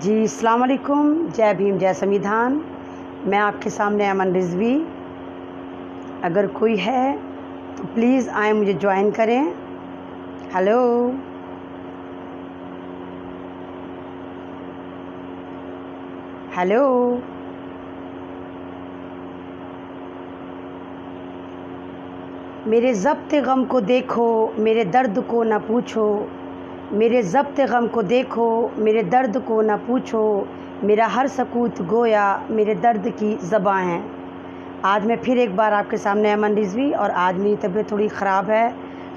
जी अस्सलाम वालेकुम, जय भीम जय संविधान। मैं आपके सामने अमन रिजवी। अगर कोई है तो प्लीज़ आए, मुझे ज्वाइन करें। हेलो, हेलो, मेरे ज़ब्त गम को देखो, मेरे दर्द को न पूछो। मेरे ज़ब्त गम को देखो, मेरे दर्द को न पूछो। मेरा हर सकूत गोया मेरे दर्द की ज़बां है। आज मैं फिर एक बार आपके सामने अमन रिजवी, और आज मेरी तबीयत थोड़ी ख़राब है,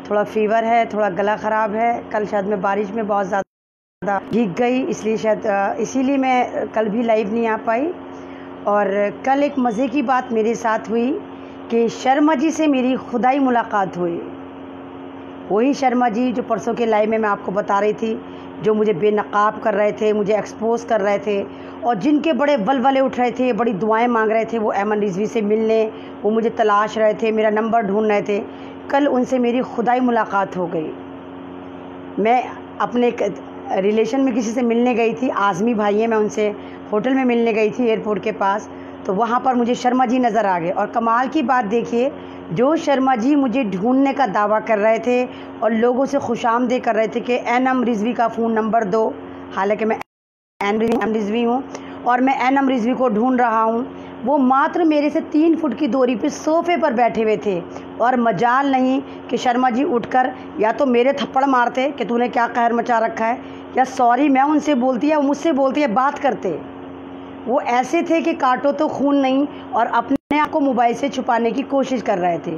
थोड़ा फ़ीवर है, थोड़ा गला ख़राब है। कल शायद मैं बारिश में बहुत ज़्यादा भीग गई, इसलिए शायद इसीलिए मैं कल भी लाइव नहीं आ पाई। और कल एक मज़े की बात मेरे साथ हुई कि शर्मा जी से मेरी खुदाई मुलाकात हुई। वही शर्मा जी जो परसों के लाइव में मैं आपको बता रही थी, जो मुझे बेनकाब कर रहे थे, मुझे एक्सपोज कर रहे थे, और जिनके बड़े वलवले उठ रहे थे, बड़ी दुआएं मांग रहे थे वो अमन रिजवी से मिलने, वो मुझे तलाश रहे थे, मेरा नंबर ढूंढ रहे थे। कल उनसे मेरी खुदाई मुलाकात हो गई। मैं अपने रिलेशन में किसी से मिलने गई थी, आज़मी भाई हैं, मैं उनसे होटल में मिलने गई थी एयरपोर्ट के पास। तो वहाँ पर मुझे शर्मा जी नज़र आ गए, और कमाल की बात देखिए, जो शर्मा जी मुझे ढूंढने का दावा कर रहे थे और लोगों से खुशामदीद कर रहे थे कि एनम रिजवी का फ़ोन नंबर दो, हालांकि मैं एन रिजवी हूँ और मैं एनम रिजवी को ढूंढ रहा हूँ, वो मात्र मेरे से 3 फुट की दूरी पे सोफ़े पर बैठे हुए थे। और मजाल नहीं कि शर्मा जी उठकर या तो मेरे थप्पड़ मारते कि तूने क्या कहर मचा रखा है, या सॉरी मैं उनसे बोलती या मुझसे बोलती या बात करते। वो ऐसे थे कि काटो तो खून नहीं, और अपने आप को मोबाइल से छुपाने की कोशिश कर रहे थे।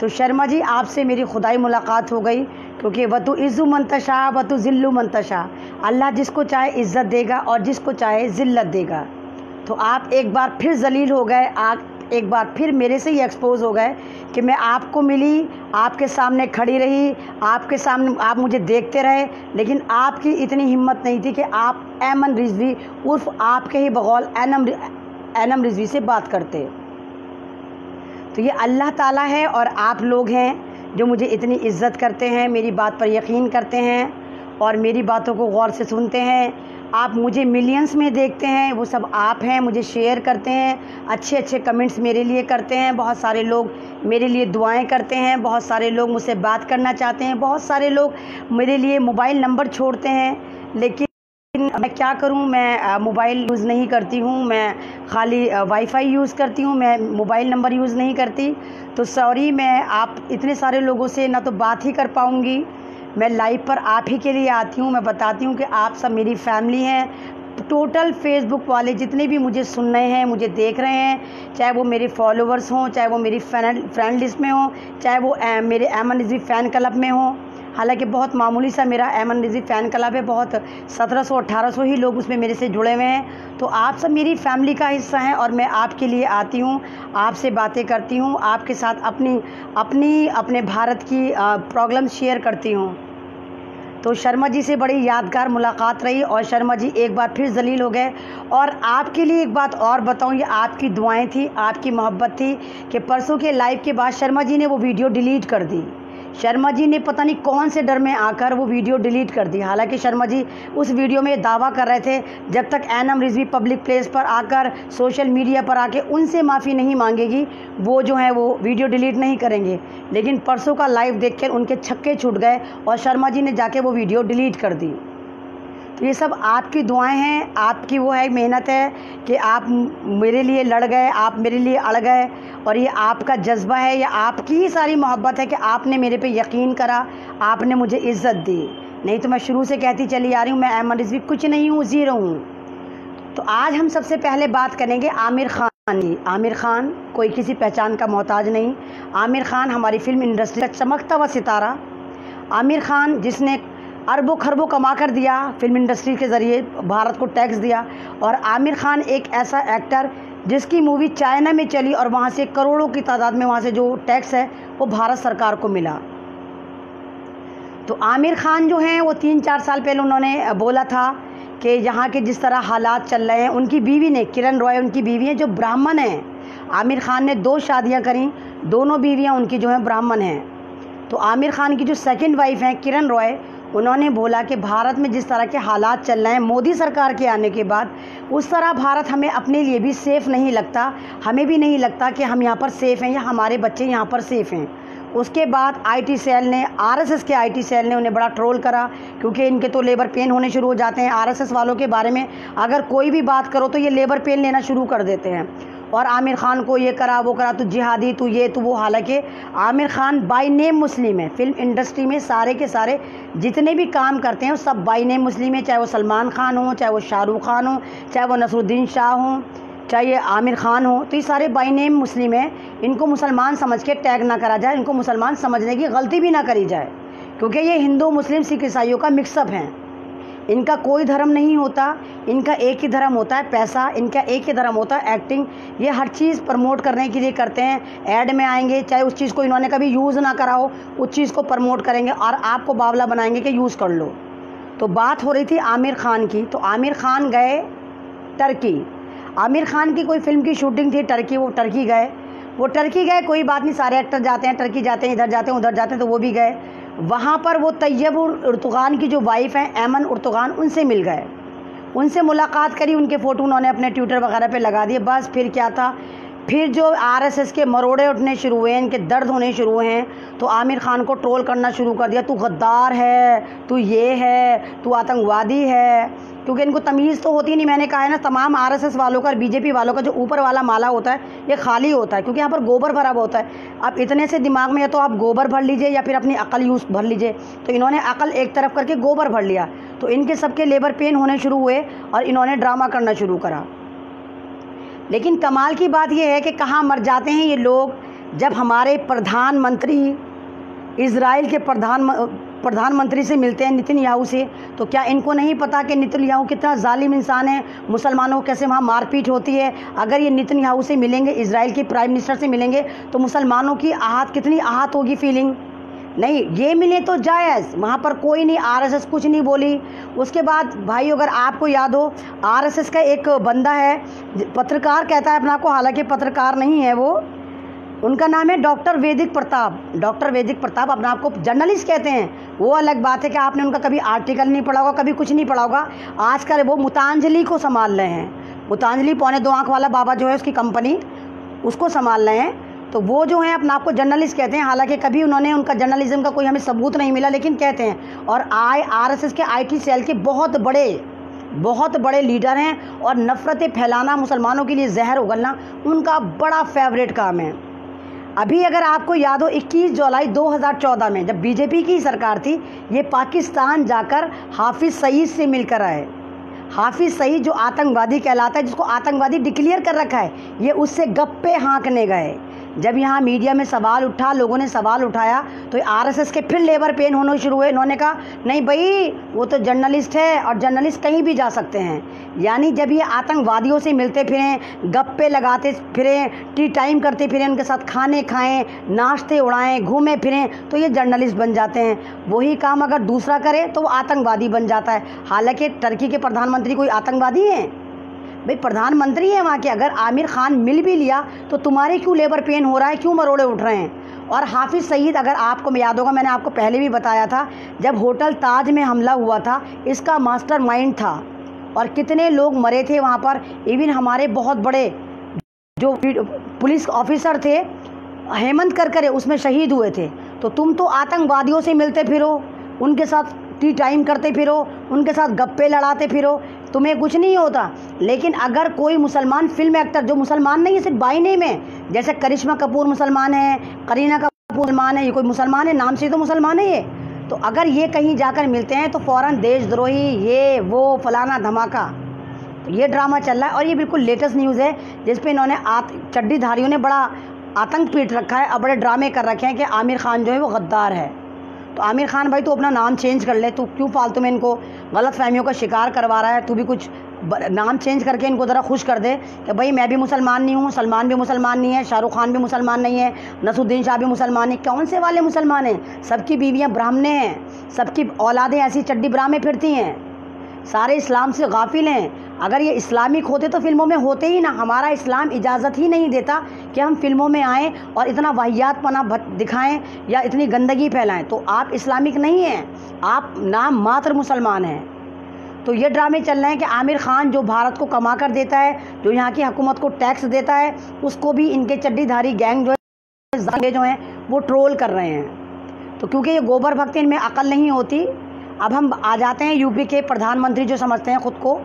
तो शर्मा जी, आपसे मेरी खुदाई मुलाकात हो गई, क्योंकि वतु इज़्ज़ु मंतशा वतु ज़िल्लु मंतशा। अल्लाह जिसको चाहे इज़्ज़त देगा और जिसको चाहे ज़िल्लत देगा। तो आप एक बार फिर जलील हो गए, आप एक बार फिर मेरे से ही एक्सपोज हो गए कि मैं आपको मिली, आपके सामने खड़ी रही, आपके सामने आप मुझे देखते रहे, लेकिन आपकी इतनी हिम्मत नहीं थी कि आप अमन रिजवी उर्फ आपके ही बगौल एनम रिजवी से बात करते। तो ये अल्लाह ताला है और आप लोग हैं जो मुझे इतनी इज्जत करते हैं, मेरी बात पर यकीन करते हैं और मेरी बातों को गौर से सुनते हैं। आप मुझे मिलियंस में देखते हैं, वो सब आप हैं, मुझे शेयर करते हैं, अच्छे अच्छे कमेंट्स मेरे लिए करते हैं, बहुत सारे लोग मेरे लिए दुआएं करते हैं, बहुत सारे लोग मुझसे बात करना चाहते हैं, बहुत सारे लोग मेरे लिए मोबाइल नंबर छोड़ते हैं। लेकिन मैं क्या करूं, मैं मोबाइल यूज़ नहीं करती हूं, मैं खाली वाईफाई यूज़ करती हूं, मैं मोबाइल नंबर यूज़ नहीं करती। तो सॉरी, मैं आप इतने सारे लोगों से ना तो बात ही कर पाऊंगी। मैं लाइव पर आप ही के लिए आती हूँ, मैं बताती हूँ कि आप सब मेरी फैमिली हैं। टोटल फेसबुक वाले जितने भी मुझे सुन रहे हैं, मुझे देख रहे हैं, चाहे वो मेरे फॉलोअर्स हों, चाहे वो मेरी फ्रेंड लिस्ट में हों, चाहे वो मेरे अमन रिजवी फ़ैन क्लब में हों। हालांकि बहुत मामूली सा मेरा अमन रिजवी फ़ैन क्लब है, बहुत 1700-1800 ही लोग उसमें मेरे से जुड़े हुए हैं। तो आप सब मेरी फैमिली का हिस्सा हैं और मैं आपके लिए आती हूँ, आपसे बातें करती हूँ, आपके साथ अपने भारत की प्रॉब्लम शेयर करती हूँ। तो शर्मा जी से बड़ी यादगार मुलाकात रही, और शर्मा जी एक बार फिर जलील हो गए। और आपके लिए एक बात और बताऊं, ये आपकी दुआएं थी, आपकी मोहब्बत थी कि परसों के लाइव के बाद शर्मा जी ने वो वीडियो डिलीट कर दी। शर्मा जी ने पता नहीं कौन से डर में आकर वो वीडियो डिलीट कर दी। हालांकि शर्मा जी उस वीडियो में दावा कर रहे थे, जब तक एनम रिजवी पब्लिक प्लेस पर आकर सोशल मीडिया पर आके उनसे माफ़ी नहीं मांगेगी, वो जो है वो वीडियो डिलीट नहीं करेंगे। लेकिन परसों का लाइव देखकर उनके छक्के छूट गए और शर्मा जी ने जाके वो वीडियो डिलीट कर दी। तो ये सब आपकी दुआएं हैं, आपकी वो है मेहनत है कि आप मेरे लिए लड़ गए, आप मेरे लिए अड़ गए, और ये आपका जज्बा है, ये आपकी ही सारी मोहब्बत है कि आपने मेरे पे यकीन करा, आपने मुझे इज़्ज़त दी। नहीं तो मैं शुरू से कहती चली आ रही हूँ, मैं अमन रिजवी कुछ नहीं हूँ, ज़ीरो हूँ। तो आज हम सबसे पहले बात करेंगे आमिर खान की। आमिर खान कोई किसी पहचान का मोहताज नहीं। आमिर खान हमारी फिल्म इंडस्ट्री का चमकता हुआ सितारा। आमिर खान जिसने अरबों खरबों कमा कर दिया फिल्म इंडस्ट्री के ज़रिए, भारत को टैक्स दिया। और आमिर खान एक ऐसा एक्टर जिसकी मूवी चाइना में चली और वहाँ से करोड़ों की तादाद में वहाँ से जो टैक्स है वो भारत सरकार को मिला। तो आमिर खान जो हैं वो 3-4 साल पहले उन्होंने बोला था कि यहाँ के जिस तरह हालात चल रहे हैं, उनकी बीवी ने, किरण रॉय उनकी बीवी हैं जो ब्राह्मण हैं। आमिर खान ने 2 शादियाँ करी, दोनों बीवियाँ उनकी जो हैं ब्राह्मण हैं। तो आमिर खान की जो सेकंड वाइफ हैं किरण रॉय, उन्होंने बोला कि भारत में जिस तरह के हालात चल रहे हैं मोदी सरकार के आने के बाद, उस तरह भारत हमें अपने लिए भी सेफ़ नहीं लगता। हमें भी नहीं लगता कि हम यहाँ पर सेफ़ हैं या हमारे बच्चे यहाँ पर सेफ़ हैं। उसके बाद आईटी सेल ने, आरएसएस के आईटी सेल ने उन्हें बड़ा ट्रोल करा, क्योंकि इनके तो लेबर पेन होने शुरू हो जाते हैं। आरएसएस वालों के बारे में अगर कोई भी बात करो तो ये लेबर पेन लेना शुरू कर देते हैं। और आमिर खान को ये करा वो करा, तू जिहादी, तू ये तू वो। हालांकि आमिर खान बाय नेम मुस्लिम है। फिल्म इंडस्ट्री में सारे के सारे जितने भी काम करते हैं वो सब बाय नेम मुस्लिम है। चाहे वो सलमान खान हो, चाहे वो शाहरुख खान हो, चाहे वो नसरुद्दीन शाह हो, चाहे ये आमिर खान हो, तो ये सारे बाय नेम मुस्लिम हैं। इनको मुसलमान समझ के टैग ना करा जाए, इनको मुसलमान समझने की गलती भी ना करी जाए, क्योंकि ये हिंदू मुस्लिम सिख ईसाइयों का मिक्सअप हैं। इनका कोई धर्म नहीं होता, इनका एक ही धर्म होता है पैसा, इनका एक ही धर्म होता है एक्टिंग। ये हर चीज़ प्रमोट करने के लिए करते हैं। ऐड में आएंगे, चाहे उस चीज़ को इन्होंने कभी यूज़ ना करा हो, उस चीज़ को प्रमोट करेंगे और आपको बावला बनाएंगे कि यूज़ कर लो। तो बात हो रही थी आमिर खान की, तो आमिर खान गए टर्की। आमिर खान की कोई फिल्म की शूटिंग थी टर्की, वो टर्की गए। कोई बात नहीं, सारे एक्टर जाते हैं टर्की, जाते हैं इधर जाते हैं उधर जाते हैं, तो वो भी गए। वहाँ पर वो तैयब उर्तुगान की जो वाइफ हैं ऐमन उर्तुगान, उनसे मिल गए, उनसे मुलाकात करी, उनके फ़ोटो उन्होंने अपने ट्विटर वगैरह पे लगा दिए। बस फिर क्या था, फिर जो आरएसएस के मरोड़े उठने शुरू हुए, इनके दर्द होने शुरू हुए हैं, तो आमिर खान को ट्रोल करना शुरू कर दिया। तू गद्दार है, तू ये है, तू आतंकवादी है, क्योंकि इनको तमीज़ तो होती नहीं। मैंने कहा है ना, तमाम आरएसएस वालों का और बीजेपी वालों का जो ऊपर वाला माला होता है ये खाली होता है, क्योंकि यहाँ पर गोबर भरा हुआ होता है। अब इतने से दिमाग में या तो आप गोबर भर लीजिए या फिर अपनी अकल यूज़ भर लीजिए। तो इन्होंने अकल एक तरफ करके गोबर भर लिया, तो इनके सबके लेबर पेन होने शुरू हुए और इन्होंने ड्रामा करना शुरू करा। लेकिन कमाल की बात यह है कि कहाँ मर जाते हैं ये लोग, जब हमारे प्रधानमंत्री इज़राइल के प्रधानमंत्री से मिलते हैं, नेतन्याहू से। तो क्या इनको नहीं पता कि नेतन्याहू कितना जालिम इंसान है, मुसलमानों को कैसे वहाँ मारपीट होती है। अगर ये नेतन्याहू से मिलेंगे, इज़राइल के प्राइम मिनिस्टर से मिलेंगे, तो मुसलमानों की कितनी आहत होगी फीलिंग। नहीं, ये मिले तो जायज़, वहाँ पर कोई नहीं, आरएसएस कुछ नहीं बोली। उसके बाद भाई, अगर आपको याद हो, आरएसएस का एक बंदा है, पत्रकार कहता है अपना को, हालांकि पत्रकार नहीं है वो, उनका नाम है डॉक्टर वैदिक प्रताप। डॉक्टर वैदिक प्रताप अपने आप को जर्नलिस्ट कहते हैं। वो अलग बात है कि आपने उनका कभी आर्टिकल नहीं पढ़ा होगा, कभी कुछ नहीं पढ़ा होगा। आजकल वो मुतांजलि को संभाल रहे हैं। मुतांजलि पौने 2 आँख वाला बाबा जो है, उसकी कंपनी, उसको संभाल रहे हैं। तो वो जो है अपने आप को जर्नलिस्ट कहते हैं, हालांकि कभी उन्होंने उनका जर्नलिज्म का कोई हमें सबूत नहीं मिला, लेकिन कहते हैं। और आरएसएस के आईटी सेल के बहुत बड़े लीडर हैं, और नफ़रतें फैलाना, मुसलमानों के लिए जहर उगलना उनका बड़ा फेवरेट काम है। अभी अगर आपको याद हो, 21 जुलाई 2014 में जब बीजेपी की सरकार थी, ये पाकिस्तान जाकर हाफिज़ सईद से मिलकर आए। हाफिज़ सईद जो आतंकवादी कहलाता है, जिसको आतंकवादी डिक्लेयर कर रखा है, ये उससे गप्पे हाँकने गए। जब यहाँ मीडिया में सवाल उठा, लोगों ने सवाल उठाया, तो आरएसएस के फिर लेबर पेन होने शुरू हुए। इन्होंने कहा नहीं भाई, वो तो जर्नलिस्ट है और जर्नलिस्ट कहीं भी जा सकते हैं। यानी जब ये आतंकवादियों से मिलते फिरें, गप्पे लगाते फिरें, टी टाइम करते फिरें, उनके साथ खाने खाएं, नाश्ते उड़ाएं, घूमें फिरें, तो ये जर्नलिस्ट बन जाते हैं। वही काम अगर दूसरा करे तो वो आतंकवादी बन जाता है। हालांकि टर्की के प्रधानमंत्री कोई आतंकवादी हैं? भाई प्रधानमंत्री है वहाँ के। अगर आमिर खान मिल भी लिया तो तुम्हारे क्यों लेबर पेन हो रहा है, क्यों मरोड़े उठ रहे हैं? और हाफिज़ सईद, अगर आपको याद होगा, मैंने आपको पहले भी बताया था, जब होटल ताज में हमला हुआ था, इसका मास्टरमाइंड था और कितने लोग मरे थे वहाँ पर। इवन हमारे बहुत बड़े जो पुलिस ऑफिसर थे, हेमंत करकरे, उसमें शहीद हुए थे। तो तुम तो आतंकवादियों से मिलते फिरो, उनके साथ टी टाइम करते फिरो, उनके साथ गप्पे लड़ाते फिरो, तुम्हें कुछ नहीं होता। लेकिन अगर कोई मुसलमान फिल्म एक्टर, जो मुसलमान नहीं है, सिर्फ बाई नेम है, जैसे करिश्मा कपूर मुसलमान है, करीना कपूर मुसलमान है, ये कोई मुसलमान है, नाम से तो मुसलमान है ये। तो अगर ये कहीं जाकर मिलते हैं तो फ़ौरन देशद्रोही, ये वो फलाना धमाका, तो ये ड्रामा चल रहा है। और ये बिल्कुल लेटेस्ट न्यूज़ है, जिस पे इन्होंने चड्डीधारियों ने बड़ा आतंक पीट रखा है और बड़े ड्रामे कर रखे हैं कि आमिर खान जो है वो गद्दार है। तो आमिर खान भाई, तू अपना नाम चेंज कर ले, तू क्यों फालतू में इनको गलत फहमियों का शिकार करवा रहा है? तू भी कुछ नाम चेंज करके इनको ज़रा खुश कर दे कि भाई मैं भी मुसलमान नहीं हूँ, सलमान भी मुसलमान नहीं है, शाहरुख खान भी मुसलमान नहीं है, नसरुद्दीन शाह भी मुसलमान नहीं। कौन से वाले मुसलमान हैं? सबकी बीवियाँ ब्राह्मणे हैं, सबकी औलादें ऐसी चड्डी ब्राह में फिरती हैं, सारे इस्लाम से गाफिल हैं। अगर ये इस्लामिक होते तो फिल्मों में होते ही ना। हमारा इस्लाम इजाज़त ही नहीं देता कि हम फिल्मों में आएँ और इतना वाहियातपना दिखाएं या इतनी गंदगी फैलाएं। तो आप इस्लामिक नहीं हैं, आप नाम मात्र मुसलमान हैं। तो ये ड्रामे चल रहे हैं कि आमिर खान जो भारत को कमा कर देता है, जो यहाँ की हुकूमत को टैक्स देता है, उसको भी इनके चड्डीधारी गैंग जो हैं वो ट्रोल कर रहे हैं। तो क्योंकि ये गोबर भक्त, इनमें अकल नहीं होती। अब हम आ जाते हैं यूपी के प्रधानमंत्री जो समझते हैं ख़ुद को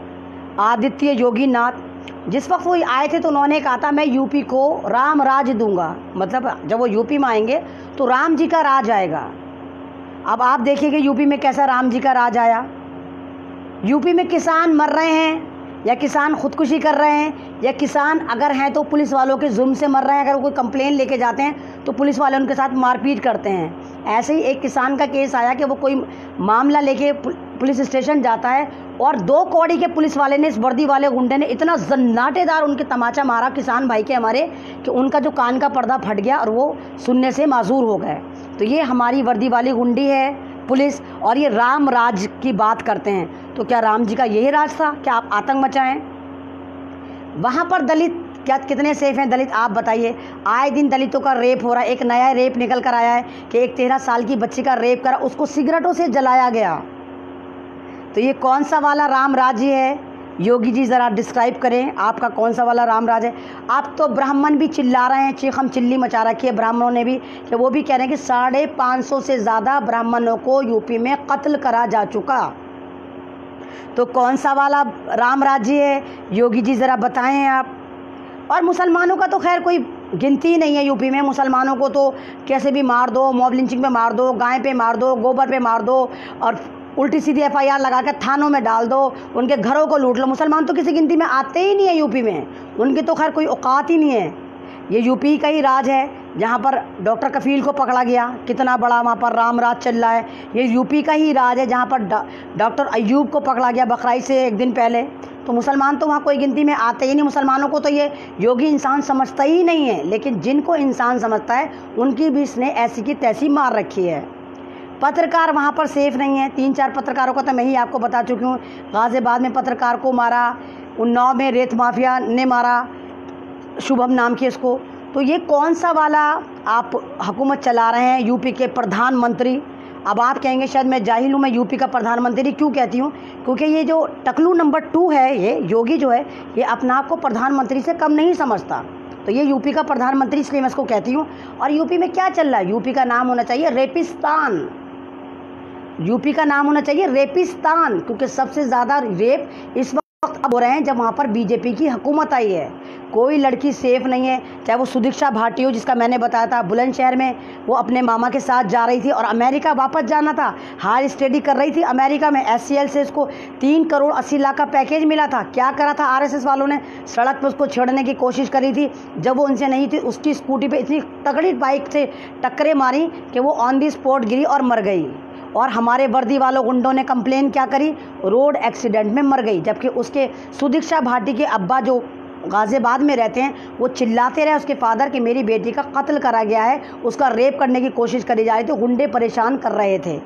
आदित्य योगी नाथ। जिस वक्त वो आए थे तो उन्होंने कहा था मैं यूपी को राम राज दूंगा, मतलब जब वो यूपी में आएंगे तो राम जी का राज आएगा। अब आप देखिए कि यूपी में कैसा राम जी का राज आया। यूपी में किसान मर रहे हैं या किसान खुदकुशी कर रहे हैं, या किसान अगर हैं तो पुलिस वालों के जुल्म से मर रहे हैं। अगर वो कोई कंप्लेन लेके जाते हैं तो पुलिस वाले उनके साथ मारपीट करते हैं। ऐसे ही एक किसान का केस आया कि वो कोई मामला लेके पुलिस स्टेशन जाता है और 2 कौड़ी के पुलिस वाले ने, इस वर्दी वाले गुंडे ने इतना जन्नाटेदार उनके तमाचा मारा किसान भाई के हमारे, कि उनका जो कान का पर्दा फट गया और वो सुनने से माजूर हो गए। तो ये हमारी वर्दी वाली गुंडी है पुलिस, और ये राम राज की बात करते हैं। तो क्या राम जी का यही राज था? क्या आप आतंक मचाएं? वहाँ पर दलित क्या कितने सेफ हैं दलित, आप बताइए। आए दिन दलितों का रेप हो रहा है। एक नया रेप निकल कर आया है कि एक 13 साल की बच्ची का रेप करा, उसको सिगरेटों से जलाया गया। तो ये कौन सा वाला राम राज्य है? योगी जी ज़रा डिस्क्राइब करें, आपका कौन सा वाला राम राज है? आप तो ब्राह्मण भी चिल्ला रहे हैं, चीखम चिल्ली मचा रखी है ब्राह्मणों ने भी, कि वो भी कह रहे हैं कि 550 से ज़्यादा ब्राह्मणों को यूपी में कत्ल करा जा चुका। तो कौन सा वाला राम राज्य है? योगी जी ज़रा बताएं आप। और मुसलमानों का तो खैर कोई गिनती ही नहीं है यूपी में। मुसलमानों को तो कैसे भी मार दो, मॉब लिंचिंग पे मार दो, गाय पे मार दो, गोबर पे मार दो, और उल्टी सीधी FIR लगा कर थानों में डाल दो, उनके घरों को लूट लो। मुसलमान तो किसी गिनती में आते ही नहीं है यूपी में, उनकी तो खैर कोई औकात ही नहीं है। ये यूपी का ही राज है जहाँ पर डॉक्टर कफील को पकड़ा गया, कितना बड़ा वहाँ पर राम राज चल रहा है। ये यूपी का ही राज है जहाँ पर डॉक्टर अयूब को पकड़ा गया बकराईद से एक दिन पहले। तो मुसलमान तो वहाँ कोई गिनती में आते ही नहीं। मुसलमानों को तो ये योगी इंसान समझता ही नहीं है, लेकिन जिनको इंसान समझता है उनकी भी इसने ऐसी की तैसी मार रखी है। पत्रकार वहाँ पर सेफ नहीं है। 3-4 पत्रकारों का तो मैं ही आपको बता चुकी हूँ। गाज़ियाबाद में पत्रकार को मारा, उन्नाव में रेत माफिया ने मारा, शुभम नाम की इसको। तो ये कौन सा वाला आप हुकूमत चला रहे हैं यूपी के प्रधानमंत्री? अब आप कहेंगे शायद मैं जाहिल हूँ, मैं यूपी का प्रधानमंत्री क्यों कहती हूँ? क्योंकि ये जो टकलू नंबर 2 है, ये योगी जो है, ये अपना आप को प्रधानमंत्री से कम नहीं समझता। तो ये यूपी का प्रधानमंत्री इसलिए मैं इसको कहती हूँ। और यूपी में क्या चल रहा है? यूपी का नाम होना चाहिए रेपिस्तान। यूपी का नाम होना चाहिए रेपिस्तान, क्योंकि सबसे ज़्यादा रेप इस वक्त अब हो रहे हैं जब वहाँ पर बीजेपी की हुकूमत आई है। कोई लड़की सेफ नहीं है, चाहे वो सुदीक्षा भाटी हो, जिसका मैंने बताया था बुलंदशहर में वो अपने मामा के साथ जा रही थी और अमेरिका वापस जाना था, हायर स्टडी कर रही थी अमेरिका में। SCL से उसको 3 करोड़ 80 लाख का पैकेज मिला था। क्या करा था RSS वालों ने? सड़क पर उसको छेड़ने की कोशिश करी थी। जब वो उनसे नहीं थी, उसकी स्कूटी पर इतनी तगड़ी बाइक से टक्करें मारी कि वो ऑन दी स्पॉट गिरी और मर गई। और हमारे वर्दी वालों गुंडों ने कंप्लेन क्या करी? रोड एक्सीडेंट में मर गई। जबकि उसके सुदीक्षा भाटी के अब्बा जो गाज़ियाबाद में रहते हैं वो चिल्लाते रहे उसके फादर कि मेरी बेटी का कत्ल करा गया है, उसका रेप करने की कोशिश करी जा रही, तो गुंडे परेशान कर रहे थे।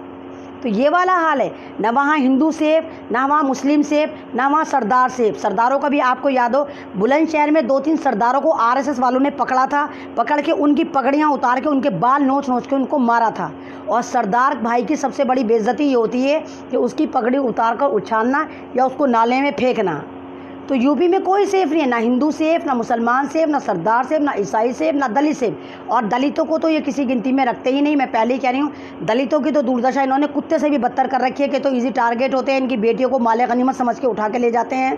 तो ये वाला हाल है। ना वहाँ हिंदू सेफ, ना वहाँ मुस्लिम सेफ, ना वहाँ सरदार सेफ। सरदारों का भी आपको याद हो, बुलंदशहर में 2-3 सरदारों को RSS वालों ने पकड़ा था, पकड़ के उनकी पगड़ियाँ उतार के उनके बाल नोच नोच के उनको मारा था। और सरदार भाई की सबसे बड़ी बेइज्जती ये होती है कि उसकी पगड़ी उतार कर उछालना या उसको नाले में फेंकना। तो यूपी में कोई सेफ नहीं है, ना हिंदू सेफ, ना मुसलमान सेफ, ना सरदार सेफ, ना ईसाई सेफ, ना दलित सेफ। और दलितों को तो ये किसी गिनती में रखते ही नहीं। मैं पहले ही कह रही हूँ, दलितों की तो दुर्दशा इन्होंने कुत्ते से भी बदतर कर रखी है कि तो इजी टारगेट होते हैं, इनकी बेटियों को माले गनीमत समझ के उठा के ले जाते हैं।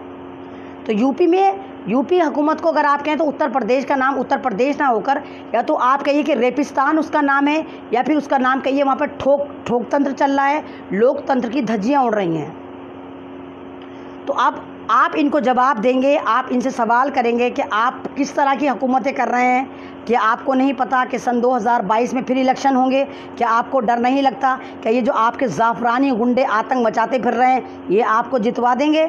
तो यूपी में, यूपी हुकूमत को अगर आप कहें तो उत्तर प्रदेश का नाम उत्तर प्रदेश ना होकर या तो आप कहिए कि रेपिस्तान उसका नाम है, या फिर उसका नाम कहिए वहाँ पर ठोकतंत्र चल रहा है, लोकतंत्र की धज्जियाँ उड़ रही हैं। तो आप इनको जवाब देंगे, आप इनसे सवाल करेंगे कि आप किस तरह की हुकूमतें कर रहे हैं। कि आपको नहीं पता कि सन 2022 में फिर इलेक्शन होंगे? क्या आपको डर नहीं लगता कि ये जो आपके ज़ाफ़रानी गुंडे आतंक मचाते फिर रहे हैं ये आपको जितवा देंगे?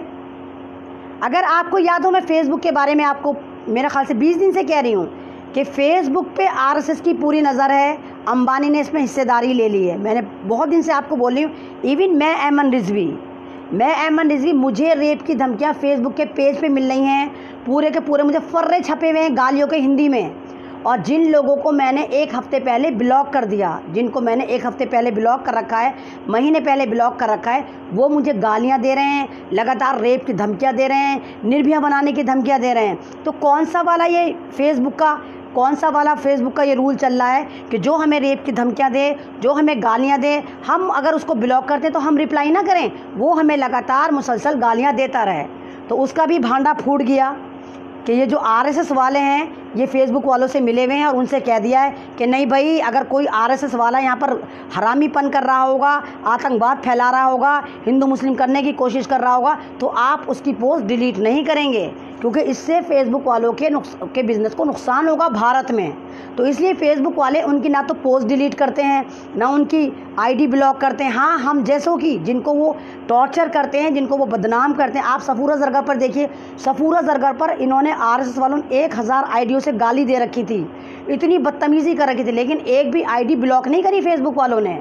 अगर आपको याद हो, मैं फ़ेसबुक के बारे में आपको मेरे ख्याल से 20 दिन से कह रही हूँ कि फ़ेसबुक पे RSS की पूरी नज़र है, अंबानी ने इसमें हिस्सेदारी ले ली है। मैंने बहुत दिन से आपको बोल रही हूँ, इवन मैं, ऐमन रिजवी, मैं अहमद रिजवी, मुझे रेप की धमकियाँ फेसबुक के पेज पे मिल रही हैं, पूरे के पूरे मुझे फर्रे छपे हुए हैं गालियों के हिंदी में। और जिन लोगों को मैंने एक हफ़्ते पहले ब्लॉक कर दिया, जिनको मैंने एक हफ़्ते पहले ब्लॉक कर रखा है, महीने पहले ब्लॉक कर रखा है, वो मुझे गालियाँ दे रहे हैं, लगातार रेप की धमकियाँ दे रहे हैं, निर्भया बनाने की धमकियाँ दे रहे हैं। तो कौन सा वाला फेसबुक का ये रूल चल रहा है कि जो हमें रेप की धमकियाँ दे, जो हमें गालियाँ दे, हम अगर उसको ब्लॉक करते तो हम रिप्लाई ना करें, वो हमें लगातार मुसलसल गालियाँ देता रहे। तो उसका भी भांडा फूट गया कि ये जो आरएसएस वाले हैं ये फेसबुक वालों से मिले हुए हैं और उनसे कह दिया है कि नहीं भाई, अगर कोई आरएसएस वाला यहाँ पर हरामीपन कर रहा होगा, आतंकवाद फैला रहा होगा, हिंदू मुस्लिम करने की कोशिश कर रहा होगा, तो आप उसकी पोस्ट डिलीट नहीं करेंगे, क्योंकि इससे फेसबुक वालों के बिज़नेस को नुकसान होगा भारत में। तो इसलिए फेसबुक वाले उनकी ना तो पोस्ट डिलीट करते हैं, ना उनकी आईडी ब्लॉक करते हैं। हाँ, हम जैसों की जिनको वो टॉर्चर करते हैं, जिनको वो बदनाम करते हैं, आप सफूरा जरगर पर देखिए, सफूरा जरगर पर इन्होंने आरएसएस वालों ने 1000 आईडियों से गाली दे रखी थी, इतनी बदतमीजी कर रखी थी, लेकिन एक भी आईडी ब्लॉक नहीं करी फेसबुक वालों ने।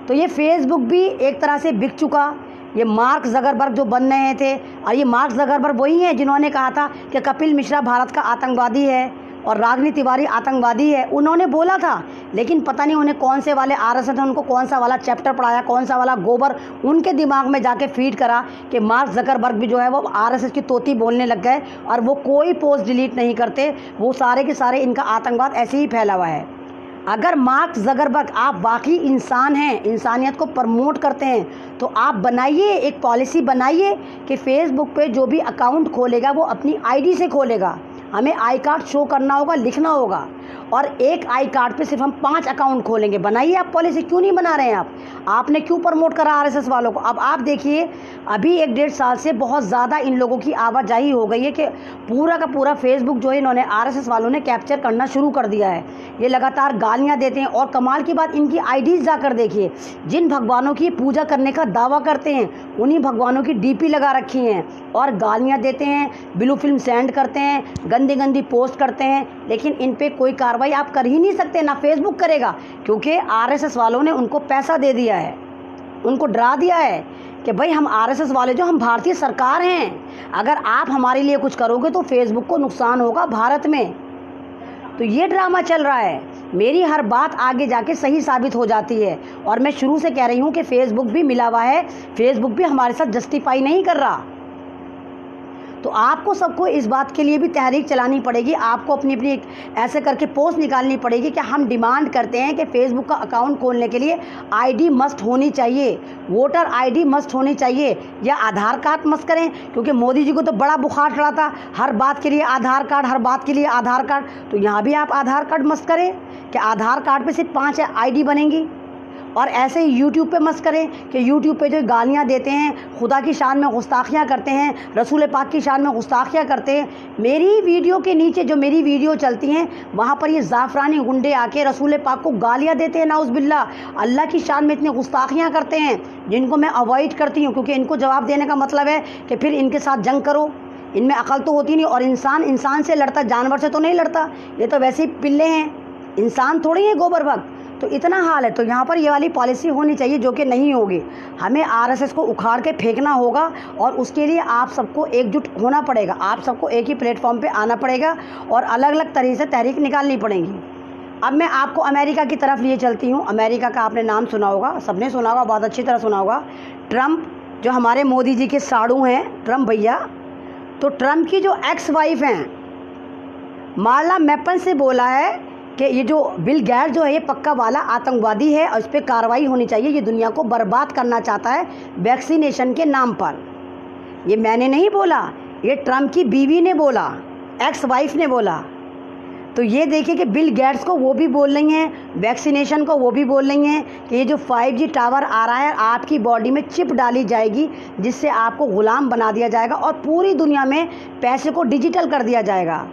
तो ये फेसबुक भी एक तरह से बिक चुका। ये मार्क ज़करबर्ग जो बन रहे थे, और ये मार्क ज़करबर्ग वही हैं जिन्होंने कहा था कि कपिल मिश्रा भारत का आतंकवादी है और रागिनी तिवारी आतंकवादी है, उन्होंने बोला था। लेकिन पता नहीं उन्हें कौन से वाले आरएसएस ने उनको कौन सा वाला चैप्टर पढ़ाया, कौन सा वाला गोबर उनके दिमाग में जाके फीड करा कि मार्क ज़करबर्ग भी जो है वो आरएसएस की तोती बोलने लग गए और वो कोई पोस्ट डिलीट नहीं करते, वो सारे के सारे इनका आतंकवाद ऐसे ही फैला हुआ है। अगर मार्क ज़करबर्ग आप वाकई इंसान हैं, इंसानियत को प्रमोट करते हैं, तो आप बनाइए, एक पॉलिसी बनाइए कि फेसबुक पे जो भी अकाउंट खोलेगा वो अपनी आईडी से खोलेगा। हमें आई कार्ड शो करना होगा, लिखना होगा, और एक आई कार्ड पे सिर्फ हम 5 अकाउंट खोलेंगे। बनाइए आप पॉलिसी, क्यों नहीं बना रहे हैं आपने क्यों प्रमोट करा आरएसएस वालों को? अब आप देखिए, अभी 1-1.5 साल से बहुत ज़्यादा इन लोगों की आवाजाही हो गई है कि पूरा का पूरा फेसबुक जो है इन्होंने आरएसएस वालों ने कैप्चर करना शुरू कर दिया है। ये लगातार गालियाँ देते हैं, और कमाल की बात, इनकी आईडीज़ जाकर देखिए, जिन भगवानों की पूजा करने का दावा करते हैं उन्हीं भगवानों की डीपी लगा रखी हैं और गालियाँ देते हैं, ब्लू फिल्म सेंड करते हैं, गंदी गंदी पोस्ट करते हैं। लेकिन इन पे कोई कार्रवाई आप कर ही नहीं सकते, ना फेसबुक करेगा, क्योंकि आरएसएस वालों ने उनको पैसा दे दिया है, उनको डरा दिया है कि भाई हम आरएसएस वाले जो, हम भारतीय सरकार हैं, अगर आप हमारे लिए कुछ करोगे तो फेसबुक को नुकसान होगा भारत में। तो ये ड्रामा चल रहा है। मेरी हर बात आगे जाके सही साबित हो जाती है, और मैं शुरू से कह रही हूँ कि फेसबुक भी मिला हुआ है, फेसबुक भी हमारे साथ जस्टिफाई नहीं कर रहा। तो आपको सबको इस बात के लिए भी तहरीक चलानी पड़ेगी, आपको अपनी अपनी एक ऐसे करके पोस्ट निकालनी पड़ेगी कि हम डिमांड करते हैं कि फेसबुक का अकाउंट खोलने के लिए आईडी मस्ट होनी चाहिए, वोटर आईडी मस्ट होनी चाहिए, या आधार कार्ड मस्ट करें, क्योंकि मोदी जी को तो बड़ा बुखार चढ़ा था, हर बात के लिए आधार कार्ड, हर बात के लिए आधार कार्ड। तो यहाँ भी आप आधार कार्ड मस्ट करें कि आधार कार्ड पे सिर्फ 5 आईडी बनेंगी। और ऐसे ही यूट्यूब पे मस्त करें कि यूट्यूब पे जो गालियाँ देते हैं, खुदा की शान में गुस्ताखियाँ करते हैं, रसूल पाक की शान में गुस्ताखियाँ करते हैं, मेरी वीडियो के नीचे जो मेरी वीडियो चलती हैं वहाँ पर ये ज़ाफ़रानी गुंडे आके रसूल पाक को गालियाँ देते हैं, नाउज़-बिल्लाह, अल्लाह की शान में इतनी गुस्ताखियाँ करते हैं, जिनको मैं अवॉइड करती हूँ, क्योंकि इनको जवाब देने का मतलब है कि फिर इनके साथ जंग करो। इनमें अकल तो होती नहीं, और इंसान इंसान से लड़ता, जानवर से तो नहीं लड़ता, ये तो वैसे ही पिल्ले हैं, इंसान थोड़ी है गोबर भक्त। तो इतना हाल है। तो यहाँ पर ये वाली पॉलिसी होनी चाहिए, जो कि नहीं होगी। हमें आरएसएस को उखाड़ के फेंकना होगा, और उसके लिए आप सबको एकजुट होना पड़ेगा, आप सबको एक ही प्लेटफॉर्म पे आना पड़ेगा और अलग अलग तरीके से तहरीक निकालनी पड़ेगी। अब मैं आपको अमेरिका की तरफ लिए चलती हूँ। अमेरिका का आपने नाम सुना होगा, सबने सुना होगा, बहुत अच्छी तरह सुना होगा। ट्रंप जो हमारे मोदी जी के साड़ू हैं, ट्रंप भैया, तो ट्रंप की जो एक्स वाइफ हैं मार्ला मैपन से बोला है कि ये जो बिल गेट्स जो है ये पक्का वाला आतंकवादी है और इस पर कार्रवाई होनी चाहिए, ये दुनिया को बर्बाद करना चाहता है वैक्सीनेशन के नाम पर। ये मैंने नहीं बोला, ये ट्रंप की बीवी ने बोला, एक्स वाइफ ने बोला। तो ये देखिए कि बिल गेट्स को वो भी बोल रही हैं, वैक्सीनेशन को वो भी बोल रही हैं कि ये जो 5G टावर आ रहा है, आपकी बॉडी में चिप डाली जाएगी जिससे आपको ग़ुलाम बना दिया जाएगा और पूरी दुनिया में पैसे को डिजिटल कर दिया जाएगा।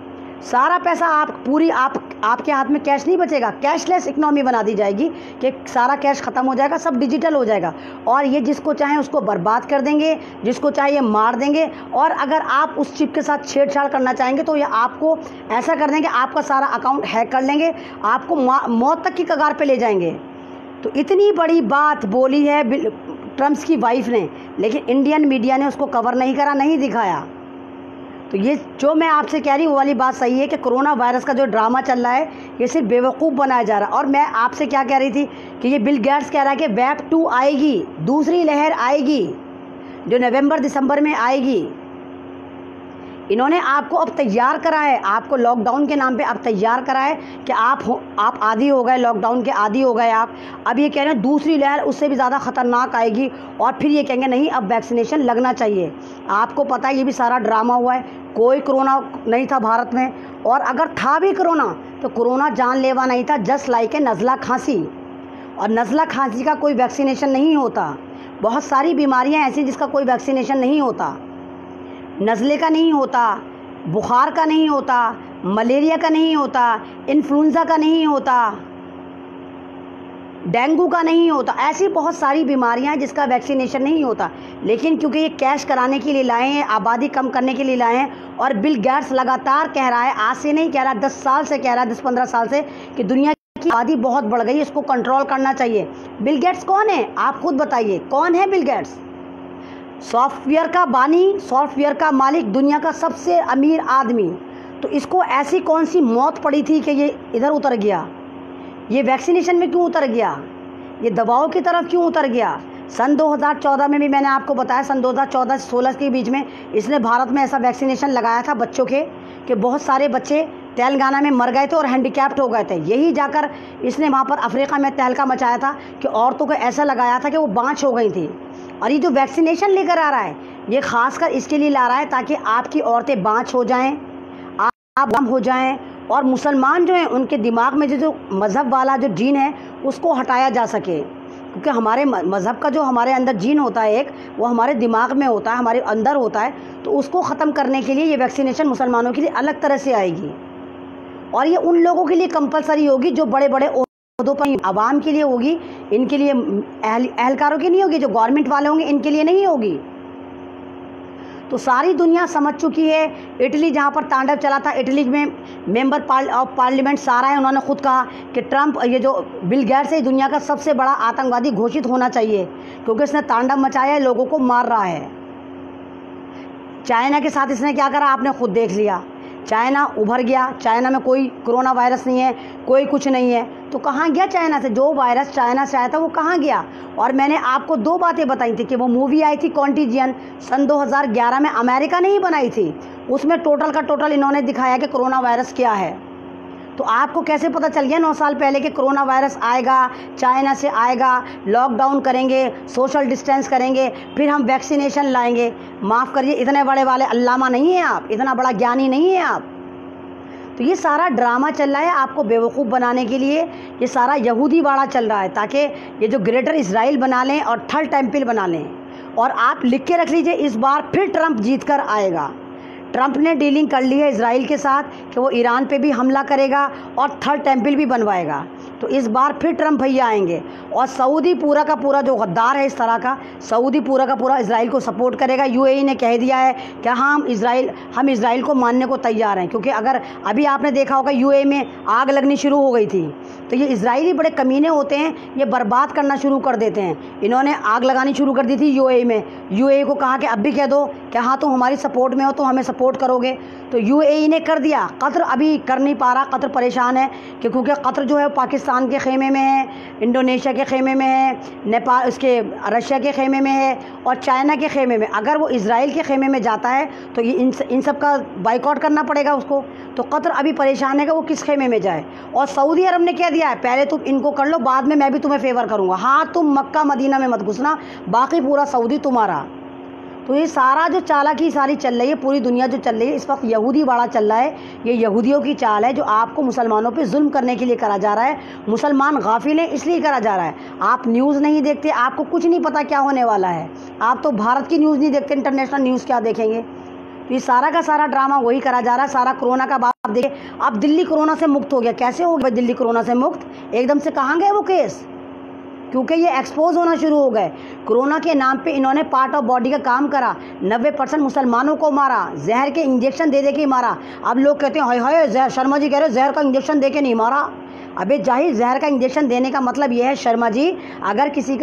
सारा पैसा आपके हाथ में कैश नहीं बचेगा, कैशलेस इकनॉमी बना दी जाएगी कि सारा कैश ख़त्म हो जाएगा, सब डिजिटल हो जाएगा, और ये जिसको चाहे उसको बर्बाद कर देंगे, जिसको चाहे ये मार देंगे। और अगर आप उस चिप के साथ छेड़छाड़ करना चाहेंगे तो ये आपको ऐसा कर देंगे, आपका सारा अकाउंट हैक कर लेंगे, आपको मौत तक की कगार पे ले जाएंगे। तो इतनी बड़ी बात बोली है ट्रम्प की वाइफ ने, लेकिन इंडियन मीडिया ने उसको कवर नहीं करा, नहीं दिखाया। तो ये जो मैं आपसे कह रही हूँ वो वाली बात सही है कि कोरोना वायरस का जो ड्रामा चल रहा है ये सिर्फ बेवकूफ़ बनाया जा रहा है। और मैं आपसे क्या कह रही थी कि ये बिल गेट्स कह रहा है कि वेब 2 आएगी, दूसरी लहर आएगी जो नवंबर दिसंबर में आएगी। इन्होंने आपको अब तैयार करा है, आपको लॉकडाउन के नाम पे अब तैयार करा है कि आप आदी हो गए, लॉकडाउन के आदी हो गए आप। अब ये कह रहे हैं दूसरी लहर उससे भी ज़्यादा ख़तरनाक आएगी और फिर ये कहेंगे नहीं अब वैक्सीनेशन लगना चाहिए। आपको पता है ये भी सारा ड्रामा हुआ है, कोई कोरोना नहीं था भारत में, और अगर था भी कोरोना तो कोरोना जानलेवा नहीं था, जस्ट लाइक ए नज़ला खांसी। और नज़ला खांसी का कोई वैक्सीनेशन नहीं होता। बहुत सारी बीमारियाँ ऐसी जिसका कोई वैक्सीनेशन नहीं होता। नज़ले का नहीं होता, बुखार का नहीं होता, मलेरिया का नहीं होता, इन्फ्लुएंजा का नहीं होता, डेंगू का नहीं होता। ऐसी बहुत सारी बीमारियां हैं जिसका वैक्सीनेशन नहीं होता। लेकिन क्योंकि ये कैश कराने के लिए लाए हैं, आबादी कम करने के लिए लाए हैं, और बिल गेट्स लगातार कह रहा है, आज से नहीं कह रहा, 10 साल से कह रहा है, 10-15 साल से, कि दुनिया की आबादी बहुत बढ़ गई, इसको कंट्रोल करना चाहिए। बिल गेट्स कौन है, आप खुद बताइए, कौन है बिल गेट्स? सॉफ्टवेयर का बानी, सॉफ्टवेयर का मालिक, दुनिया का सबसे अमीर आदमी। तो इसको ऐसी कौन सी मौत पड़ी थी कि ये इधर उतर गया? ये वैक्सीनेशन में क्यों उतर गया? ये दवाओं की तरफ क्यों उतर गया? सन 2014 में भी मैंने आपको बताया, सन 2014 से 16 के बीच में इसने भारत में ऐसा वैक्सीनेशन लगाया था बच्चों के कि बहुत सारे बच्चे तेलंगाना में मर गए थे और हैंडीकैप्ट हो गए थे। यही जाकर इसने वहाँ पर अफ्रीका में तहलका मचाया था कि औरतों को ऐसा लगाया था कि वो बाँझ हो गई थी। और ये जो वैक्सीनेशन लेकर आ रहा है ये खासकर इसके लिए ला रहा है ताकि आपकी औरतें बाँझ हो जाएं, आप गम हो जाएं, और मुसलमान जो हैं उनके दिमाग में जो मज़हब वाला जो जीन है उसको हटाया जा सके। क्योंकि हमारे मज़हब का जो हमारे अंदर जीन होता है एक, वो हमारे दिमाग में होता है, हमारे अंदर होता है। तो उसको ख़त्म करने के लिए ये वैक्सीनेशन मुसलमानों के लिए अलग तरह से आएगी। और ये उन लोगों के लिए कंपलसरी होगी जो बड़े बड़े ओहदों पर, आवाम के लिए होगी, इनके लिए एहलकारों की नहीं होगी, जो गवर्नमेंट वाले होंगे इनके लिए नहीं होगी। तो सारी दुनिया समझ चुकी है। इटली जहाँ पर तांडव चला था, इटली में मेंबर ऑफ पार्लियामेंट सारा है, उन्होंने खुद कहा कि ट्रंप, ये जो बिल गेट्स है, दुनिया का सबसे बड़ा आतंकवादी घोषित होना चाहिए क्योंकि इसने तांडव मचाया है, लोगों को मार रहा है। चाइना के साथ इसने क्या करा आपने खुद देख लिया, चाइना उभर गया, चाइना में कोई कोरोना वायरस नहीं है, कोई कुछ नहीं है। तो कहाँ गया चाइना से? जो वायरस चाइना से आया था वो कहाँ गया? और मैंने आपको 2 बातें बताई थी कि वो मूवी आई थी कॉन्टीजियन, सन 2011 में, अमेरिका ने ही बनाई थी। उसमें टोटल का टोटल इन्होंने दिखाया कि कोरोना वायरस क्या है। तो आपको कैसे पता चल गया 9 साल पहले कि कोरोना वायरस आएगा, चाइना से आएगा, लॉकडाउन करेंगे, सोशल डिस्टेंस करेंगे, फिर हम वैक्सीनेशन लाएंगे? माफ़ करिए, इतने बड़े वाले अल्लामा नहीं हैं आप, इतना बड़ा ज्ञानी नहीं है आप। तो ये सारा ड्रामा चल रहा है आपको बेवकूफ़ बनाने के लिए। ये सारा यहूदी वाड़ा चल रहा है ताकि ये जो ग्रेटर इजराइल बना लें और थर्ड टेम्पल बना लें। और आप लिख के रख लीजिए, इस बार फिर ट्रंप जीत कर आएगा। ट्रंप ने डीलिंग कर ली है इजराइल के साथ कि वो ईरान पे भी हमला करेगा और थर्ड टेम्पल भी बनवाएगा। तो इस बार फिर ट्रंप भैया आएंगे। और सऊदी पूरा का पूरा जो गद्दार है इस तरह का, सऊदी पूरा का पूरा इजराइल को सपोर्ट करेगा। यूएई ने कह दिया है कि हम इजराइल को मानने को तैयार हैं। क्योंकि अगर अभी आपने देखा होगा यूएई में आग लगनी शुरू हो गई थी, तो ये इजराइली बड़े कमीने होते हैं, ये बर्बाद करना शुरू कर देते हैं। इन्होंने आग लगानी शुरू कर दी थी यूएई में। यूएई को कहा कि अब भी कह दो कि हाँ तुम हमारी सपोर्ट में हो, तो हमें सपोर्ट करोगे। तो यूएई ने कर दिया। कतर अभी कर नहीं पा रहा, कतर परेशान है क्योंकि कतर जो है पाकिस्तान के खेमे में है, इंडोनेशिया के खेमे में है, नेपाल, उसके रशिया के खेमे में है और चाइना के खेमे में। अगर वो इजराइल के खेमे में जाता है तो ये इन सब का बाइकआउट करना पड़ेगा उसको। तो कतर अभी परेशान है कि वो किस खेमे में जाए। और सऊदी अरब ने क्या दिया है, पहले तुम इनको कर लो, बाद में मैं भी तुम्हें फेवर करूँगा। हाँ, तुम मक्का मदीना में मत घुसना, बाकी पूरा सऊदी तुम्हारा। तो ये सारा जो चालाकी सारी चल रही है, पूरी दुनिया जो चल रही है इस वक्त, यहूदी वाड़ा चल रहा है। ये यहूदियों की चाल है जो आपको मुसलमानों पे जुल्म करने के लिए करा जा रहा है। मुसलमान गाफिल हैं इसलिए करा जा रहा है। आप न्यूज़ नहीं देखते, आपको कुछ नहीं पता क्या होने वाला है। आप तो भारत की न्यूज़ नहीं देखते, इंटरनेशनल न्यूज़ क्या देखेंगे? तो ये सारा का सारा ड्रामा वही करा जा रहा है। सारा कोरोना का बात देखिए, अब दिल्ली कोरोना से मुक्त हो गया। कैसे हो गया दिल्ली कोरोना से मुक्त? एकदम से कहाँ गए वो केस? क्योंकि ये एक्सपोज होना शुरू हो गए। कोरोना के नाम पे इन्होंने पार्ट ऑफ बॉडी का काम करा, 90% मुसलमानों को मारा, जहर के इंजेक्शन दे दे के मारा। अब लोग कहते हैं हाय हाय, जहर, शर्मा जी कह रहे हैं जहर का इंजेक्शन दे के नहीं मारा। अबे जाहिर जहर का इंजेक्शन देने का मतलब यह है शर्मा जी, अगर किसी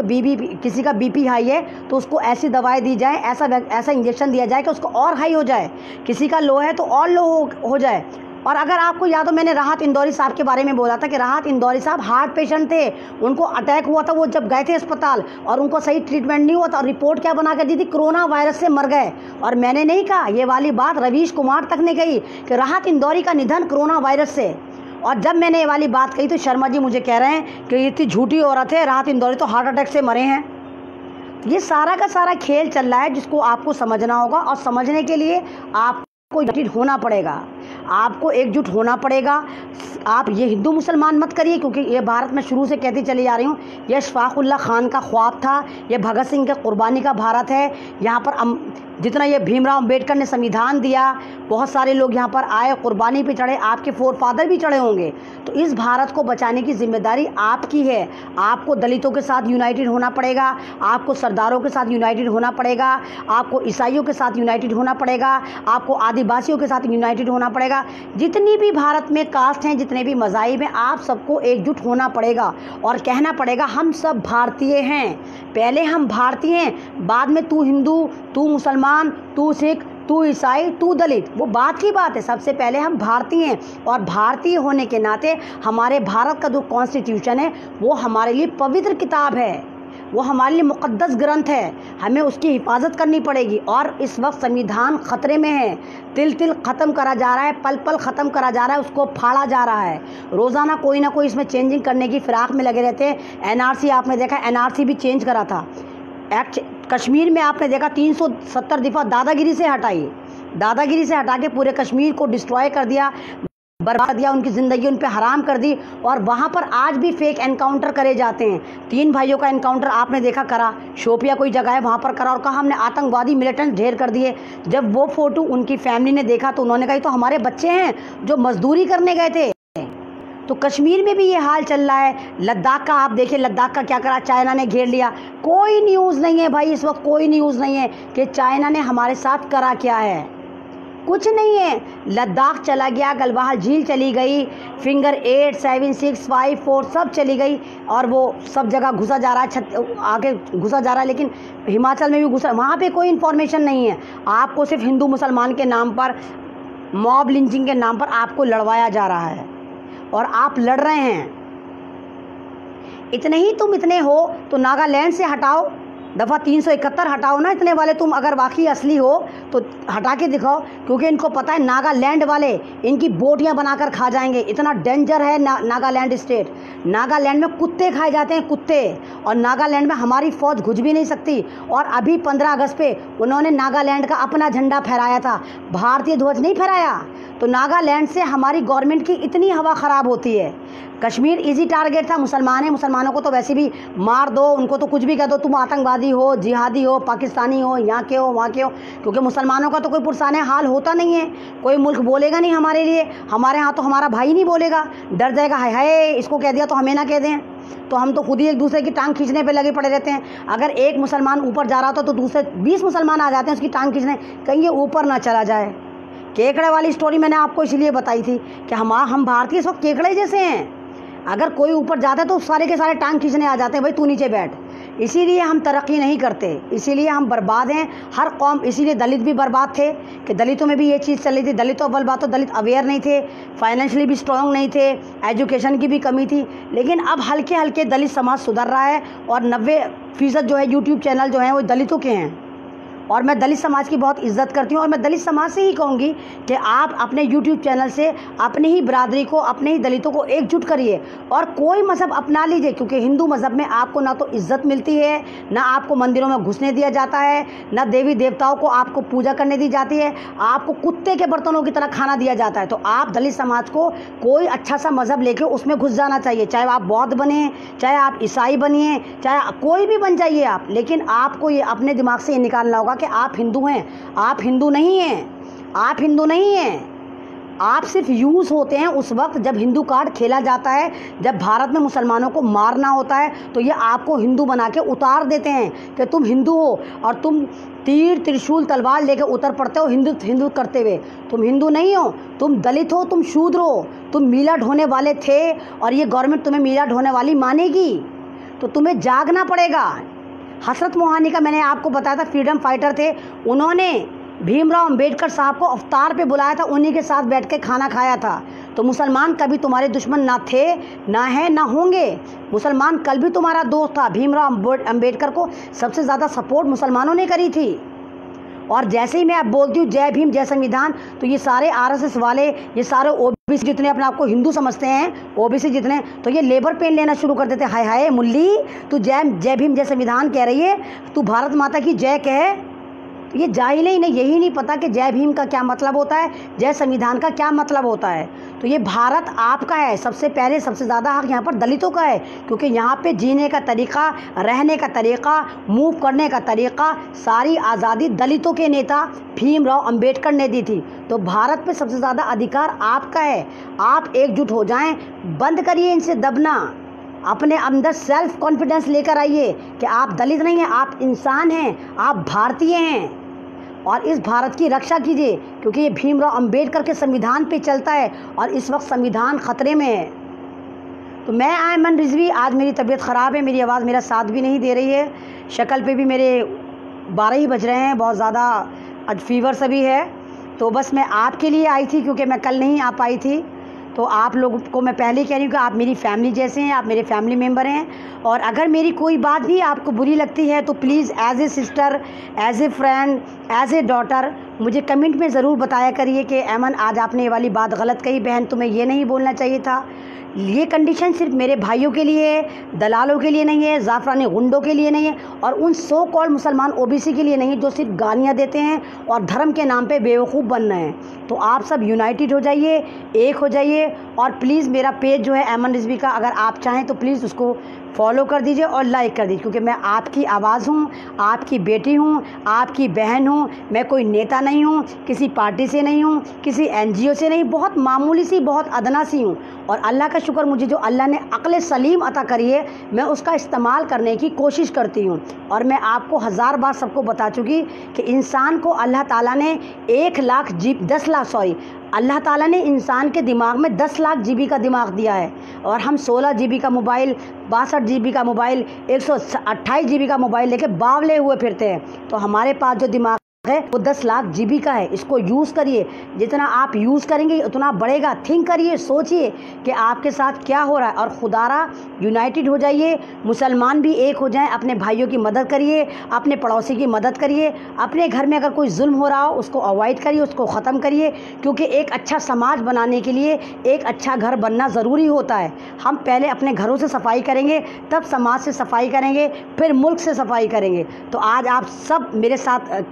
का बीपी हाई है तो उसको ऐसी दवाई दी जाए, ऐसा इंजेक्शन दिया जाए कि उसको और हाई हो जाए, किसी का लो है तो और लो हो जाए। और अगर आपको याद हो, मैंने राहत इंदौरी साहब के बारे में बोला था कि राहत इंदौरी साहब हार्ट पेशेंट थे, उनको अटैक हुआ था, वो जब गए थे अस्पताल और उनको सही ट्रीटमेंट नहीं हुआ था, और रिपोर्ट क्या बना कर दी थी, कोरोना वायरस से मर गए। और मैंने नहीं कहा, ये वाली बात रवीश कुमार तक ने कही कि राहत इंदौरी का निधन कोरोना वायरस से। और जब मैंने ये वाली बात कही तो शर्मा जी मुझे कह रहे हैं कि इतनी झूठी औरत है, राहत इंदौरी तो हार्ट अटैक से मरे हैं। ये सारा का सारा खेल चल रहा है जिसको आपको समझना होगा, और समझने के लिए आपको एकजुट होना पड़ेगा, आपको एकजुट होना पड़ेगा। आप ये हिंदू मुसलमान मत करिए, क्योंकि ये भारत में शुरू से कहती चली जा रही हूँ, यह अशफाकुल्ला खान का ख्वाब था, यह भगत सिंह के कुर्बानी का भारत है। यहाँ पर जितना ये भीमराव अंबेडकर ने संविधान दिया, बहुत सारे लोग यहाँ पर आए, कुर्बानी पे चढ़े, आपके फोरफादर भी चढ़े होंगे। तो इस भारत को बचाने की जिम्मेदारी आपकी है। आपको दलितों के साथ यूनाइटेड होना पड़ेगा, आपको सरदारों के साथ यूनाइटेड होना पड़ेगा, आपको ईसाइयों के साथ यूनाइटेड होना पड़ेगा, आपको आदिवासियों के साथ यूनाइटेड होना पड़ेगा। जितनी भी भारत में कास्ट हैं, जितने भी मज़ाहिब हैं, आप सबको एकजुट होना पड़ेगा और कहना पड़ेगा हम सब भारतीय हैं। पहले हम भारतीय हैं, बाद में तू हिंदू, तू मुसलमान, तू सिख, तू ईसाई, तू दलित, वो बात की बात है। सबसे पहले हम भारतीय हैं, और भारतीय होने के नाते हमारे भारत का जो कॉन्स्टिट्यूशन है वो हमारे लिए पवित्र किताब है, वो हमारे लिए मुक़द्दस ग्रंथ है, हमें उसकी हिफाजत करनी पड़ेगी। और इस वक्त संविधान ख़तरे में है, तिल तिल ख़त्म करा जा रहा है, पल पल ख़त्म करा जा रहा है, उसको फाड़ा जा रहा है। रोज़ाना कोई ना कोई इसमें चेंजिंग करने की फिराक में लगे रहते हैं। एनआरसी आपने देखा, एनआरसी भी चेंज करा था। कश्मीर में आपने देखा 370 दफ़ा दादागिरी से हटा के पूरे कश्मीर को डिस्ट्रॉय कर दिया, बर्बाद कर दिया, उनकी ज़िंदगी उन पे हराम कर दी। और वहाँ पर आज भी फेक एनकाउंटर करे जाते हैं। 3 भाइयों का एनकाउंटर आपने देखा करा, शोपिया कोई जगह है वहाँ पर करा, और कहा हमने आतंकवादी मिलिटेंट ढेर कर दिए। जब वो फ़ोटो उनकी फैमिली ने देखा तो उन्होंने कहा तो हमारे बच्चे हैं जो मजदूरी करने गए थे। तो कश्मीर में भी ये हाल चल रहा है। लद्दाख का आप देखिए, लद्दाख का क्या करा, चाइना ने घेर लिया। कोई न्यूज़ नहीं है भाई, इस वक्त कोई न्यूज़ नहीं है कि चाइना ने हमारे साथ करा क्या है, कुछ नहीं है। लद्दाख चला गया, गलवाहा झील चली गई, फिंगर 8, 7, 6, 5, 4 सब चली गई, और वो सब जगह घुसा जा रहा है, आगे घुसा जा रहा है। लेकिन हिमाचल में भी घुसा, वहाँ पे कोई इन्फॉर्मेशन नहीं है। आपको सिर्फ हिंदू मुसलमान के नाम पर, मॉब लिंचिंग के नाम पर आपको लड़वाया जा रहा है, और आप लड़ रहे हैं। इतने ही तुम इतने हो तो नागालैंड से हटाओ, दफ़ा 371 हटाओ ना। इतने वाले तुम अगर वाकई असली हो तो हटा के दिखाओ, क्योंकि इनको पता है नागालैंड वाले इनकी बोटियां बनाकर खा जाएंगे। इतना डेंजर है नागालैंड स्टेट। नागालैंड में कुत्ते खाए जाते हैं, कुत्ते, और नागालैंड में हमारी फ़ौज घुस भी नहीं सकती। और अभी 15 अगस्त पे उन्होंने नागालैंड का अपना झंडा फहराया था, भारतीय ध्वज नहीं फहराया। तो नागालैंड से हमारी गवर्नमेंट की इतनी हवा ख़राब होती है। कश्मीर इजी टारगेट था, मुसलमान है, मुसलमानों को तो वैसे भी मार दो, उनको तो कुछ भी कह दो, तुम आतंकवादी हो, जिहादी हो, पाकिस्तानी हो, यहाँ के हो, वहाँ के हो, क्योंकि मुसलमानों का तो कोई पुरसाने हाल होता नहीं है। कोई मुल्क बोलेगा नहीं हमारे लिए, हमारे यहाँ तो हमारा भाई नहीं बोलेगा, डर जाएगा, हाय हाय इसको कह दिया तो हमें ना कह दें। तो हम तो खुद ही एक दूसरे की टांग खींचने पे लगे पड़े रहते हैं। अगर एक मुसलमान ऊपर जा रहा होता तो दूसरे 20 मुसलमान आ जाते हैं उसकी टांग खींचने, कहीं ये ऊपर ना चला जाए। केकड़े वाली स्टोरी मैंने आपको इसलिए बताई थी कि हम भारतीय इस वक्त केकड़े जैसे हैं। अगर कोई ऊपर जाता है तो सारे के सारे टांग खींचने आ जाते हैं, भाई तू नीचे बैठ। इसीलिए हम तरक्की नहीं करते, इसीलिए हम बर्बाद हैं, हर कौम। इसीलिए दलित भी बर्बाद थे कि दलितों में भी ये चीज़ चल रही थी। दलितों बल बात तो दलित अवेयर नहीं थे, फाइनेंशियली भी स्ट्रॉन्ग नहीं थे, एजुकेशन की भी कमी थी। लेकिन अब हल्के हल्के दलित समाज सुधर रहा है, और 90% जो है यूट्यूब चैनल जो हैं वो दलितों के हैं। और मैं दलित समाज की बहुत इज्जत करती हूँ, और मैं दलित समाज से ही कहूँगी कि आप अपने यूट्यूब चैनल से अपनी ही बरादरी को, अपने ही दलितों को एकजुट करिए और कोई मज़हब अपना लीजिए। क्योंकि हिंदू मज़हब में आपको ना तो इज्जत मिलती है, ना आपको मंदिरों में घुसने दिया जाता है, ना देवी देवताओं को आपको पूजा करने दी जाती है, आपको कुत्ते के बर्तनों की तरह खाना दिया जाता है। तो आप दलित समाज को कोई अच्छा सा मज़हब लेके उसमें घुस जाना चाहिए, चाहे आप बौद्ध बने, चाहे आप ईसाई बनिए, चाहे कोई भी बन जाइए आप। लेकिन आपको ये अपने दिमाग से ये निकालना होगा कि आप हिंदू हैं, आप हिंदू नहीं हैं, आप हिंदू नहीं हैं। आप सिर्फ यूज़ होते हैं उस वक्त जब हिंदू कार्ड खेला जाता है, जब भारत में मुसलमानों को मारना होता है तो ये आपको हिंदू बना के उतार देते हैं कि तुम हिंदू हो, और तुम तीर त्रिशूल तलवार लेके उतर पड़ते हो हिंदू हिंदू करते हुए। तुम हिंदू नहीं हो, तुम दलित हो, तुम शूद्र हो, तुम मीला ढोने वाले थे और ये गवर्नमेंट तुम्हें मीला ढोने वाली मानेगी। तो तुम्हें जागना पड़ेगा। हसरत मोहानी का मैंने आपको बताया था, फ्रीडम फाइटर थे, उन्होंने भीमराव अंबेडकर साहब को अवतार पे बुलाया था, उन्हीं के साथ बैठ के खाना खाया था। तो मुसलमान कभी तुम्हारे दुश्मन ना थे, ना हैं, ना होंगे। मुसलमान कल भी तुम्हारा दोस्त था। भीमराव अंबेडकर को सबसे ज़्यादा सपोर्ट मुसलमानों ने करी थी। और जैसे ही मैं अब बोलती हूँ जय भीम जय संविधान, तो ये सारे आरएसएस वाले, ये सारे ओबीसी जितने अपने आप को हिंदू समझते हैं, ओबीसी जितने, तो ये लेबर पेन लेना शुरू कर देते हैं। हाय हाय मुल्ली, तू जय भीम जय संविधान कह रही है, तू भारत माता की जय कह। ये जाहिल ही नहीं, यही नहीं पता कि जय भीम का क्या मतलब होता है, जय संविधान का क्या मतलब होता है। तो ये भारत आपका है। सबसे पहले सबसे ज़्यादा हक यहाँ पर दलितों का है, क्योंकि यहाँ पे जीने का तरीका, रहने का तरीका, मूव करने का तरीका, सारी आज़ादी दलितों के नेता भीमराव अंबेडकर ने दी थी। तो भारत पे सबसे ज़्यादा अधिकार आपका है। आप एकजुट हो जाएं, बंद करिए इनसे दबना, अपने अंदर सेल्फ कॉन्फिडेंस लेकर आइए कि आप दलित नहीं हैं, आप इंसान हैं, आप भारतीय हैं, और इस भारत की रक्षा कीजिए, क्योंकि ये भीमराव अंबेडकर के संविधान पे चलता है और इस वक्त संविधान खतरे में है। तो मैं आयमन रिजवी, आज मेरी तबीयत ख़राब है, मेरी आवाज़ मेरा साथ भी नहीं दे रही है, शक्ल पे भी मेरे 12 ही बज रहे हैं, बहुत ज़्यादा आज फीवर सा भी है। तो बस मैं आपके लिए आई थी, क्योंकि मैं कल नहीं आ पाई थी। तो आप लोगों को मैं पहले ही कह रही हूँ कि आप मेरी फैमिली जैसे हैं, आप मेरे फैमिली मेम्बर हैं। और अगर मेरी कोई बात भी आपको बुरी लगती है तो please as a sister, as a friend, as a daughter मुझे कमेंट में ज़रूर बताया करिए कि ऐमन आज आपने ये वाली बात गलत कही, बहन तुम्हें ये नहीं बोलना चाहिए था। ये कंडीशन सिर्फ मेरे भाइयों के लिए है, दलालों के लिए नहीं है, ज़ाफ़रानी गुंडों के लिए नहीं है, और उन सो कॉल्ड मुसलमान ओबीसी के लिए नहीं है जो सिर्फ गालियाँ देते हैं और धर्म के नाम पे बेवकूफ़ बन रहे हैं। तो आप सब यूनाइटेड हो जाइए, एक हो जाइए, और प्लीज़ मेरा पेज जो है ऐमन रिजवी का, अगर आप चाहें तो प्लीज़ उसको फॉलो कर दीजिए और लाइक कर दीजिए, क्योंकि मैं आपकी आवाज़ हूँ, आपकी बेटी हूँ, आपकी बहन हूँ। मैं कोई नेता नहीं हूँ, किसी पार्टी से नहीं हूँ, किसी एनजीओ से नहीं, बहुत मामूली सी, बहुत अदना सी हूँ। और अल्लाह का शुक्र, मुझे जो अल्लाह ने अक्ल सलीम अता करी है, मैं उसका इस्तेमाल करने की कोशिश करती हूँ। और मैं आपको 1000 बार सबको बता चुकी कि इंसान को अल्लाह ताला ने 10 लाख अल्लाह ताला ने इंसान के दिमाग में 10 लाख GB का दिमाग दिया है, और हम 16 GB का मोबाइल, 62 GB का मोबाइल, 128 GB का मोबाइल लेके बावले हुए फिरते हैं। तो हमारे पास जो दिमाग है वो 10 लाख GB का है। इसको यूज़ करिए, जितना आप यूज़ करेंगे उतना बढ़ेगा। थिंक करिए, सोचिए कि आपके साथ क्या हो रहा है, और खुदारा यूनाइटेड हो जाइए, मुसलमान भी एक हो जाएं, अपने भाइयों की मदद करिए, अपने पड़ोसी की मदद करिए, अपने घर में अगर कोई जुल्म हो रहा हो उसको अवॉइड करिए, उसको ख़त्म करिए, क्योंकि एक अच्छा समाज बनाने के लिए एक अच्छा घर बनना ज़रूरी होता है। हम पहले अपने घरों से सफाई करेंगे, तब समाज से सफाई करेंगे, फिर मुल्क से सफाई करेंगे। तो आज आप सब मेरे साथ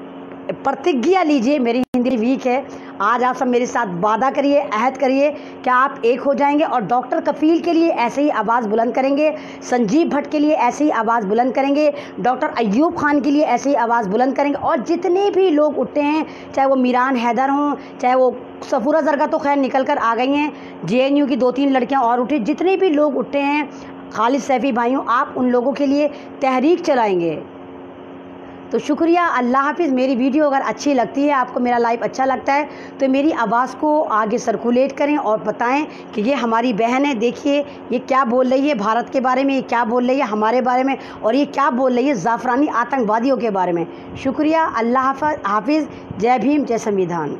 प्रतिज्ञा लीजिए, मेरी हिंदी वीक है, आज आप सब मेरे साथ वादा करिए, अहद करिए कि आप एक हो जाएंगे, और डॉक्टर कफील के लिए ऐसे ही आवाज़ बुलंद करेंगे, संजीव भट्ट के लिए ऐसे ही आवाज़ बुलंद करेंगे, डॉक्टर अय्यूब खान के लिए ऐसे ही आवाज़ बुलंद करेंगे। और जितने भी लोग उठते हैं, चाहे वो मीरान हैदर हों, चाहे वो सफूरा जरगा तो खैर निकल कर आ गई हैं, JNU की 2-3 लड़कियाँ और उठी, जितने भी लोग उठते हैं, खालिद सैफी भाइयों, आप उन लोगों के लिए तहरीक चलाएँगे। तो शुक्रिया, अल्लाह हाफिज़। मेरी वीडियो अगर अच्छी लगती है, आपको मेरा लाइव अच्छा लगता है, तो मेरी आवाज़ को आगे सर्कुलेट करें और बताएं कि ये हमारी बहन है, देखिए ये क्या बोल रही है भारत के बारे में, ये क्या बोल रही है हमारे बारे में, और ये क्या बोल रही है ज़ाफ़रानी आतंकवादियों के बारे में। शुक्रिया, अल्लाह हाफिज़। जय भीम जय संविधान।